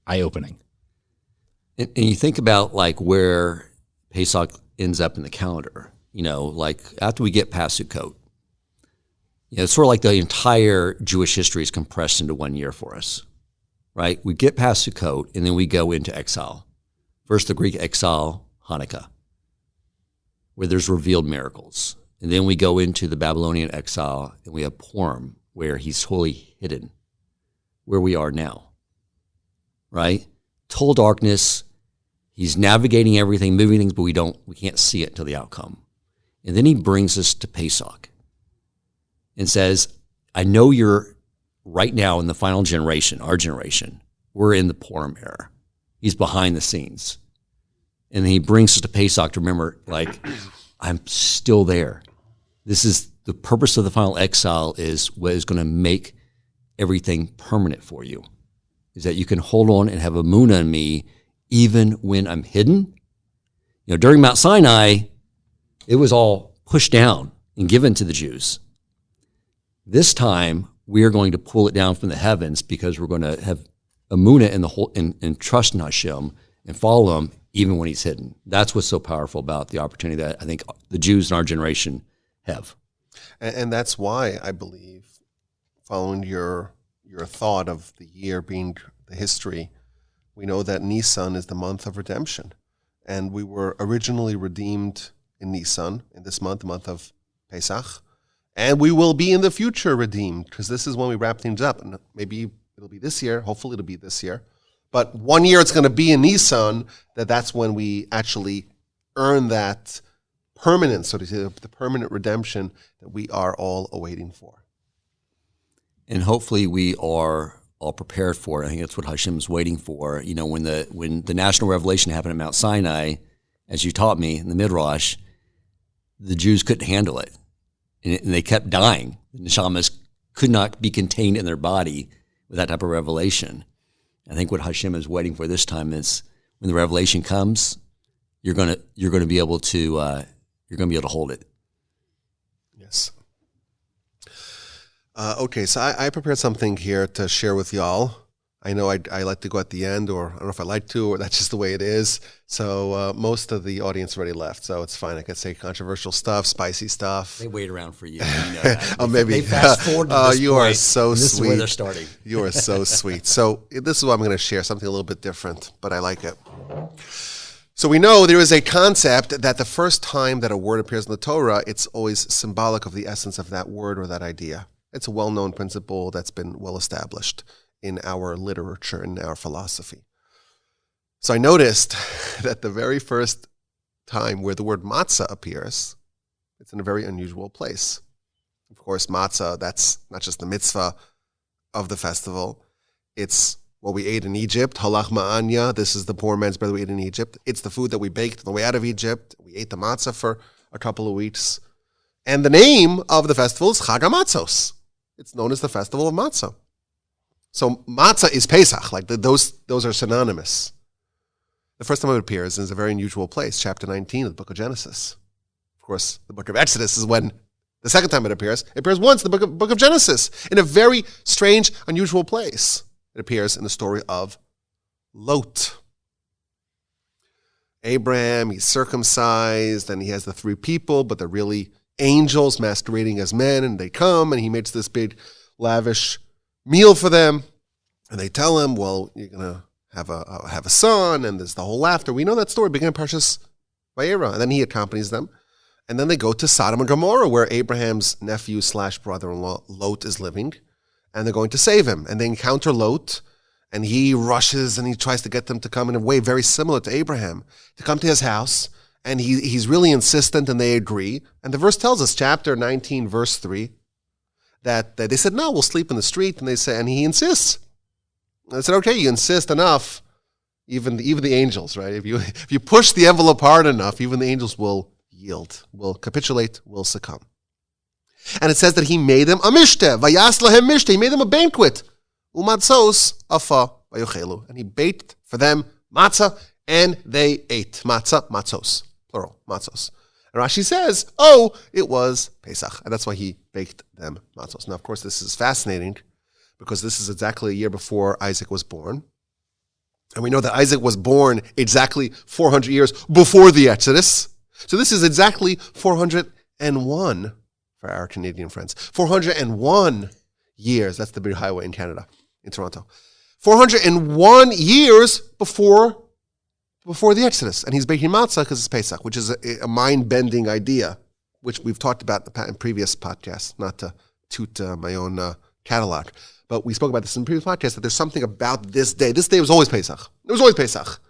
Speaker 3: eye-opening.
Speaker 4: And you think about like where Pesach ends up in the calendar, like after we get past Sukkot, it's sort of like the entire Jewish history is compressed into 1 year for us, right? We get past Sukkot and then we go into exile. First the Greek exile, Hanukkah, where there's revealed miracles. And then we go into the Babylonian exile and we have Purim, where he's wholly hidden, where we are now, right? Total darkness, He's navigating everything, moving things, but we can't see it until the outcome. And then he brings us to Pesach and says, I know you're right now in the final generation, our generation. We're in the Purim era. He's behind the scenes. And then he brings us to Pesach to remember, like, I'm still there. This is the purpose of the final exile, is what is going to make everything permanent for you, is that you can hold on and have a emunah in me even when I'm hidden. You know, during Mount Sinai, it was all pushed down and given to the Jews. This time, we are going to pull it down from the heavens because we're going to have emunah in the whole and trust in Hashem and follow him even when he's hidden. That's what's so powerful about the opportunity that I think the Jews in our generation have.
Speaker 1: And that's why I believe, following your thought of the year being the history, we know that Nisan is the month of redemption. And we were originally redeemed in Nisan, in this month, the month of Pesach. And we will be in the future redeemed, because this is when we wrap things up. And maybe it'll be this year. Hopefully it'll be this year. But 1 year it's going to be in Nisan, that's when we actually earn that permanent, so to say, the permanent redemption that we are all awaiting for.
Speaker 4: And hopefully we are all prepared for it. I think that's what Hashem's waiting for. You know, when the national revelation happened at Mount Sinai, as you taught me in the Midrash, the Jews couldn't handle it. And they kept dying. The neshamas could not be contained in their body with that type of revelation. I think what Hashem is waiting for this time is when the revelation comes, you're going to be able to hold it.
Speaker 1: Yes. Okay, so I prepared something here to share with y'all. I know I like to go at the end, or I don't know if I like to, or that's just the way it is. So most of the audience already left, so it's fine. I could say controversial stuff, spicy stuff.
Speaker 4: They wait around for you. You know that.
Speaker 1: Oh, maybe.
Speaker 4: They fast forward to this
Speaker 1: you
Speaker 4: point,
Speaker 1: are so
Speaker 4: and this
Speaker 1: sweet.
Speaker 4: is where they're starting.
Speaker 1: You are so sweet. So this is what I'm going to share, something a little bit different, but I like it. So we know there is a concept that the first time that a word appears in the Torah, it's always symbolic of the essence of that word or that idea. It's a well-known principle that's been well established in our literature, in our philosophy. So I noticed that the very first time where the word matzah appears, it's in a very unusual place. Of course, matzah, that's not just the mitzvah of the festival. It's what we ate in Egypt, halach ma'anya. This is the poor man's bread we ate in Egypt. It's the food that we baked on the way out of Egypt. We ate the matzah for a couple of weeks. And the name of the festival is Chag HaMatzos. It's known as the Festival of Matzah. So matzah is Pesach, like those are synonymous. The first time it appears is a very unusual place, chapter 19 of the book of Genesis. Of course, the book of Exodus is when the second time it appears. It appears once in the book of Genesis, in a very strange, unusual place. It appears in the story of Lot. Abraham, he's circumcised, and he has the three people, but they're really angels masquerading as men, and they come, and he makes this big, lavish meal for them, and they tell him, well, you're going to have a son, and there's the whole laughter. We know that story, began in Parshas Vayera, and then he accompanies them, and then they go to Sodom and Gomorrah, where Abraham's nephew / brother-in-law Lot is living, and they're going to save him, and they encounter Lot, and he rushes, and he tries to get them to come in a way very similar to Abraham, to come to his house, and he's really insistent, and they agree, and the verse tells us, chapter 19, verse 3, that they said, no, we'll sleep in the street, and he insists. And I said, okay, you insist enough, even the angels, right? If you push the envelope hard enough, even the angels will yield, will capitulate, will succumb. And it says that he made them a mishteh, vayas lahem mishteh, he made them a banquet, umatzos afa vayochelu, and he baked for them matzah, and they ate matzah, matzos, plural, matzos. And Rashi says, it was Pesach. And that's why he baked them matzos. Now, of course, this is fascinating because this is exactly a year before Isaac was born. And we know that Isaac was born exactly 400 years before the Exodus. So this is exactly 401 for our Canadian friends. 401 years. That's the big highway in Canada, in Toronto. 401 years before the Exodus. And he's baking matzah because it's Pesach, which is a mind-bending idea, which we've talked about in previous podcasts, not to toot my own catalog. But we spoke about this in previous podcasts, that there's something about this day. This day was always Pesach. It was always Pesach.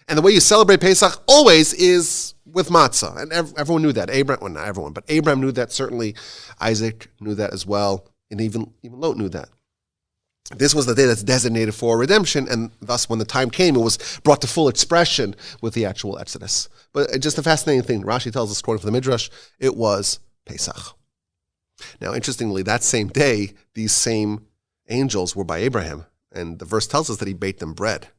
Speaker 1: And the way you celebrate Pesach always is with matzah. And everyone knew that. Abraham, well, not everyone, but Abraham knew that. Certainly Isaac knew that as well. And even Lot knew that. This was the day that's designated for redemption, and thus when the time came, it was brought to full expression with the actual Exodus. But just a fascinating thing, Rashi tells us, according to the Midrash, it was Pesach. Now, interestingly, that same day, these same angels were by Abraham, and the verse tells us that he baked them bread.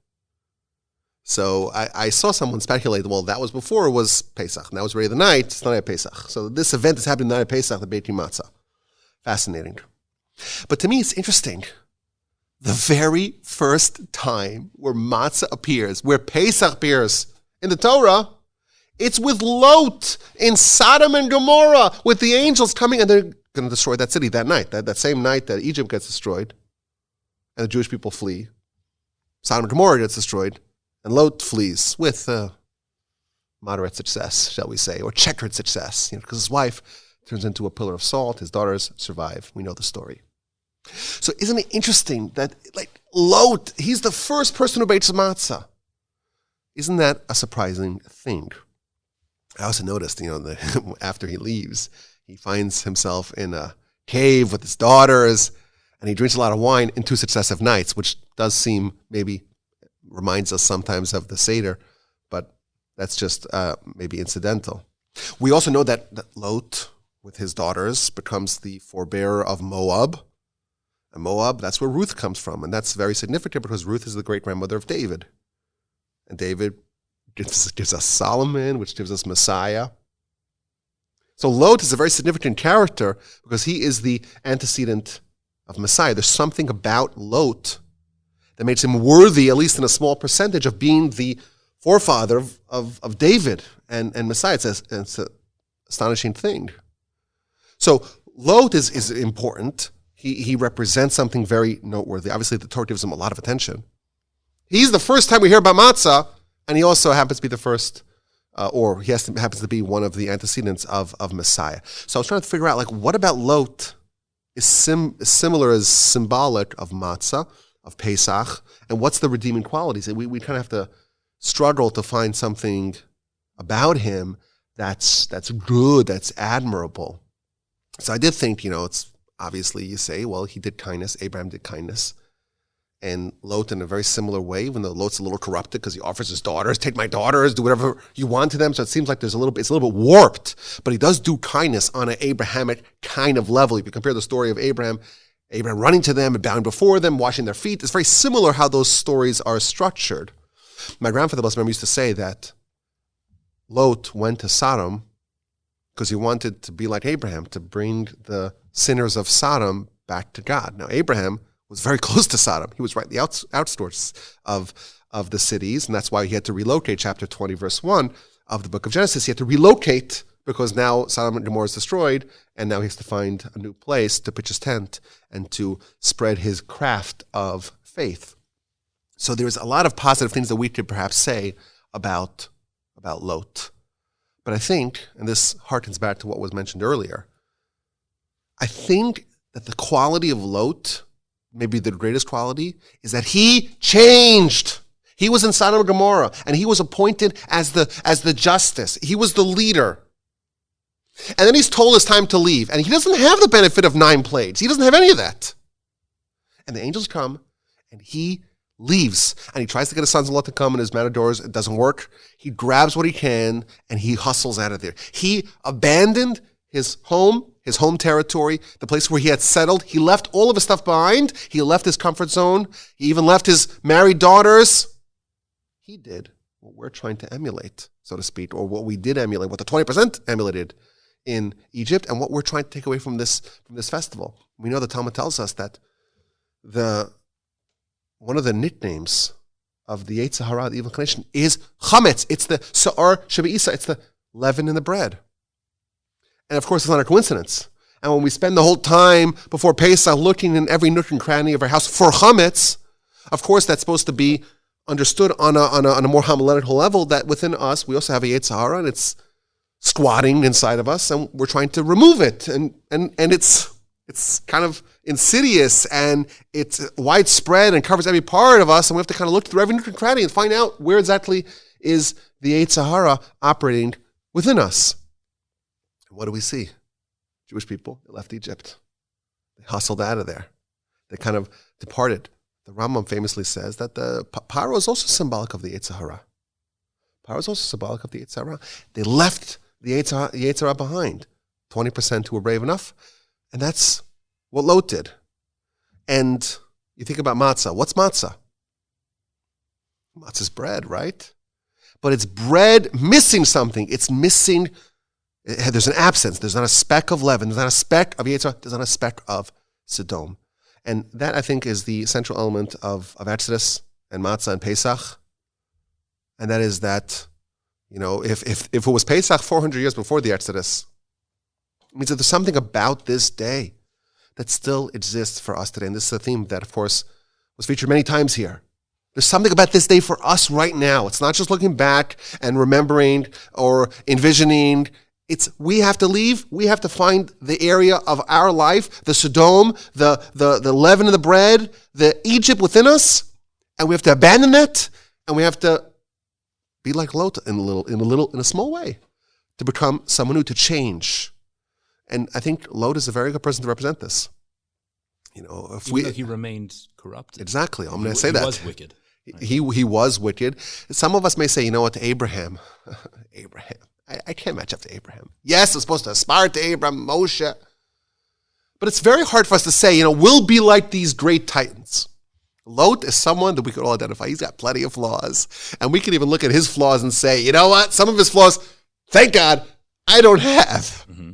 Speaker 1: So I saw someone speculate, well, that was before it was Pesach, and that was already the night, it's not at Pesach. So this event is happening the night of Pesach, the baking matzah. Fascinating. But to me, it's interesting. The very first time where matzah appears, where Pesach appears in the Torah, it's with Lot in Sodom and Gomorrah, with the angels coming, and they're going to destroy that city that night, that same night that Egypt gets destroyed, and the Jewish people flee. Sodom and Gomorrah gets destroyed, and Lot flees with moderate success, shall we say, or checkered success, because his wife turns into a pillar of salt, his daughters survive. We know the story. So isn't it interesting that, Lot, he's the first person who bakes matzah? Isn't that a surprising thing? I also noticed, after he leaves, he finds himself in a cave with his daughters, and he drinks a lot of wine in 2 successive nights, which does seem, maybe reminds us sometimes of the Seder, but that's just maybe incidental. We also know that Lot, with his daughters, becomes the forebearer of Moab. And Moab, that's where Ruth comes from. And that's very significant because Ruth is the great-grandmother of David. And David gives us Solomon, which gives us Messiah. So Lot is a very significant character because he is the antecedent of Messiah. There's something about Lot that makes him worthy, at least in a small percentage, of being the forefather of David and Messiah. It's an astonishing thing. So Lot is important. He represents something very noteworthy. Obviously, the Torah gives him a lot of attention. He's the first time we hear about matzah, and he also happens to be the first, happens to be one of the antecedents of Messiah. So I was trying to figure out, what about Lot is similar, as symbolic of matzah, of Pesach, and what's the redeeming qualities? And we kind of have to struggle to find something about him that's good, that's admirable. So I did think, it's obviously you say, well, he did kindness, Abraham did kindness, and Lot in a very similar way, even though Lot's a little corrupted because he offers his daughters, take my daughters, do whatever you want to them. So it seems like it's a little bit warped, but he does do kindness on an Abrahamic kind of level. If you compare the story of Abraham running to them and bowing before them, washing their feet, it's very similar how those stories are structured. My grandfather used to say that Lot went to Sodom because he wanted to be like Abraham, to bring the sinners of Sodom back to God. Now, Abraham was very close to Sodom. He was right in the outskirts of the cities, and that's why he had to relocate. Chapter 20, verse 1 of the book of Genesis, he had to relocate because now Sodom and Gomorrah is destroyed, and now he has to find a new place to pitch his tent and to spread his craft of faith. So there's a lot of positive things that we could perhaps say about Lot. But I think, and this harkens back to what was mentioned earlier, I think that the quality of Lot, maybe the greatest quality, is that he changed. He was in Sodom and Gomorrah, and he was appointed as the justice. He was the leader. And then he's told it's time to leave, and he doesn't have the benefit of 9 plagues. He doesn't have any of that. And the angels come, and he leaves, and he tries to get his sons-in-law to come and his matadors. It doesn't work. He grabs what he can, and he hustles out of there. He abandoned his home territory, the place where he had settled. He left all of his stuff behind. He left his comfort zone. He even left his married daughters. He did what we're trying to emulate, so to speak, or what we did emulate, what the 20% emulated in Egypt, and what we're trying to take away from this festival. We know the Talmud tells us that one of the nicknames of the Yetzer Hara, the evil inclination, is chometz. It's the sa'ar shebe'isa. It's the leaven in the bread. And of course, it's not a coincidence. And when we spend the whole time before Pesach looking in every nook and cranny of our house for chometz, of course, that's supposed to be understood on a more homiletical level, that within us, we also have a Yetzer Hara, and it's squatting inside of us, and we're trying to remove it. And it's kind of insidious, and it's widespread and covers every part of us, and we have to kind of look through every nook and cranny and find out where exactly is the Yetzer Hara operating within us. And what do we see? Jewish people, they left Egypt. They hustled out of there. They kind of departed. The Rambam famously says that the Paro is also symbolic of the Yetzer Hara. Paro is also symbolic of the Yetzer Hara. They left the Yetzer Hara behind. 20% who were brave enough. And that's what Lot did. And you think about matzah. What's matzah? Matzah's bread, right? But it's bread missing something. It's missing, there's an absence. There's not a speck of leaven. There's not a speck of Yetzer Hara. There's not a speck of Sodom. And that, I think, is the central element of Exodus and matzah and Pesach. And that is that, if it was Pesach 400 years before the Exodus, it means that there's something about this day that still exists for us today. And this is a theme that, of course, was featured many times here. There's something about this day for us right now. It's not just looking back and remembering or envisioning. We have to leave. We have to find the area of our life, the Sodom, the leaven of the bread, the Egypt within us, and we have to abandon that, and we have to be like Lot in a small way, to become someone new, to change. And I think Lot is a very good person to represent this.
Speaker 3: Even though he remained corrupt.
Speaker 1: Exactly. I'm going to say that.
Speaker 3: He was wicked.
Speaker 1: Right? He was wicked. Some of us may say, Abraham. I can't match up to Abraham. Yes, I'm supposed to aspire to Abraham, Moshe. But it's very hard for us to say, we'll be like these great titans. Lot is someone that we could all identify. He's got plenty of flaws. And we can even look at his flaws and say, you know what? Some of his flaws, thank God, I don't have. Mm-hmm.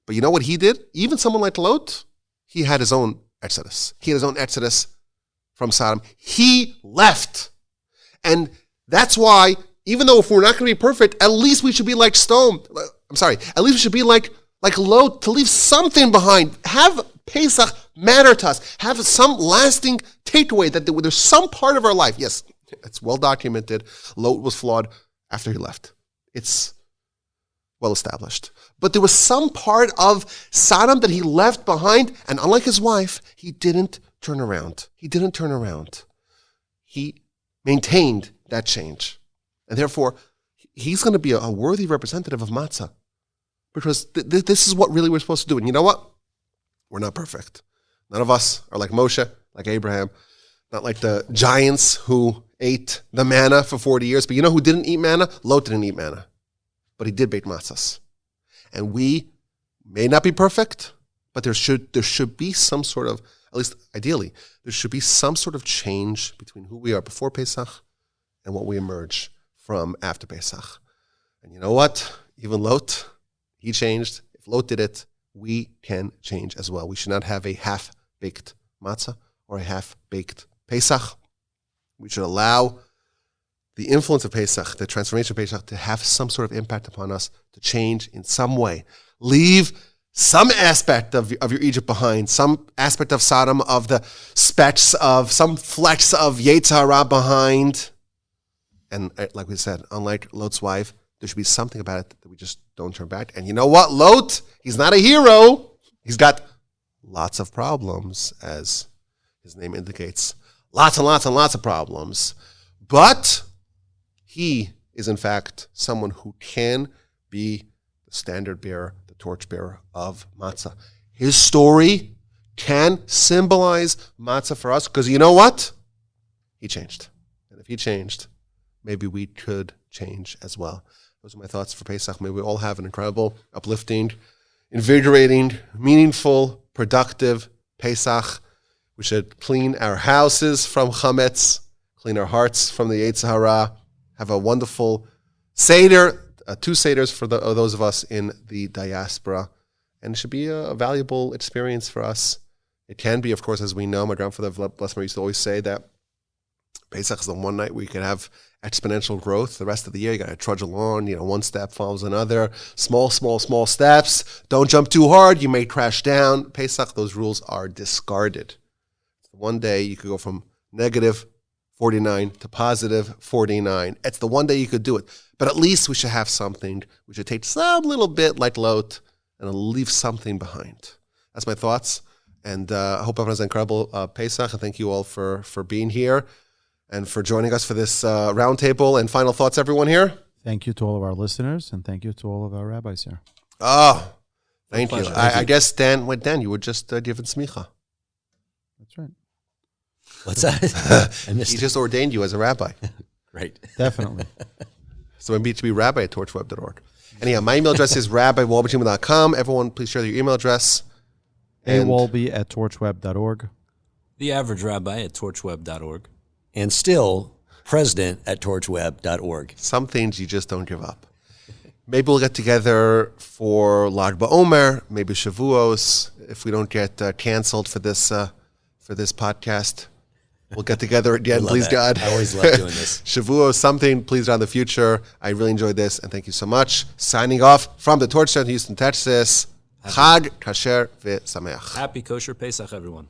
Speaker 1: But you know what he did? Even someone like Lot, he had his own exodus. He had his own exodus from Sodom. He left. And that's why, even though if we're not going to be perfect, at least we should be like at least we should be like Lot, to leave something behind. Have Pesach matter to us. Have some lasting takeaway that there's some part of our life. Yes, it's well documented. Lot was flawed after he left. It's well established. But there was some part of Sodom that he left behind, and unlike his wife, he didn't turn around. He maintained that change. And therefore, he's going to be a worthy representative of matzah. Because this is what really we're supposed to do. And you know what? We're not perfect. None of us are like Moshe, like Abraham, not like the giants who ate the manna for 40 years. But you know who didn't eat manna? Lot didn't eat manna. But he did bake matzahs. And we may not be perfect, but there should be some sort of, at least ideally, there should be some sort of change between who we are before Pesach and what we emerge from after Pesach. And you know what? Even Lot, he changed. If Lot did it, we can change as well. We should not have a half-baked matzah or a half-baked Pesach. We should allow the influence of Pesach, the transformation of Pesach, to have some sort of impact upon us, to change in some way. Leave some aspect of your Egypt behind, some aspect of Sodom, of the specks of, some flecks of Yetzer Hara behind. And like we said, unlike Lot's wife, there should be something about it that we just don't turn back. And you know what? Lot, he's not a hero. He's got lots of problems, as his name indicates. Lots and lots and lots of problems. But he is, in fact, someone who can be the standard bearer, the torchbearer of matzah. His story can symbolize matzah for us, because you know what? He changed. And if he changed, maybe we could change as well. Those are my thoughts for Pesach. May we all have an incredible, uplifting, invigorating, meaningful, productive Pesach. We should clean our houses from chometz, clean our hearts from the Yetzer Hara, have a wonderful Seder, 2 Seders for those of us in the diaspora. And it should be a valuable experience for us. It can be, of course, as we know. My grandfather, bless him, used to always say that Pesach is the one night where you can have exponential growth. The rest of the year, you got to trudge along. One step follows another. Small steps. Don't jump too hard. You may crash down. Pesach, those rules are discarded. One day you could go from negative 49 to positive 49. It's the one day you could do it. But at least we should have something. We should take some little bit like Lot and leave something behind. That's my thoughts. And I hope everyone has an incredible Pesach. And thank you all for being here. and for joining us for this roundtable. And final thoughts, everyone here?
Speaker 2: Thank you to all of our listeners, and thank you to all of our rabbis here.
Speaker 1: Oh, thank you.
Speaker 3: pleasure.
Speaker 1: I guess, Dan, you were just given smicha.
Speaker 2: That's right.
Speaker 4: What's that? I missed
Speaker 1: He
Speaker 4: it.
Speaker 1: just ordained you as a rabbi.
Speaker 4: Great.
Speaker 2: Definitely.
Speaker 1: So maybe to be rabbi at torchweb.org. Anyhow, my email address is rabbiwalbachima.com. Everyone, please share your email address. And
Speaker 2: awalby@torchweb.org.
Speaker 3: The average rabbi at torchweb.org.
Speaker 4: And still, president at torchweb.org.
Speaker 1: some things you just don't give up. Maybe we'll get together for Lag BaOmer, maybe Shavuos, if we don't get canceled for this podcast. We'll get together again,
Speaker 4: love
Speaker 1: please,
Speaker 4: that.
Speaker 1: God.
Speaker 4: I always love doing this.
Speaker 1: Shavuos, something, please, God, in the future. I really enjoyed this, and thank you so much. Signing off from the Torch Center, Houston, Texas. Chag Kasher V'Sameach.
Speaker 3: Happy kosher Pesach, everyone.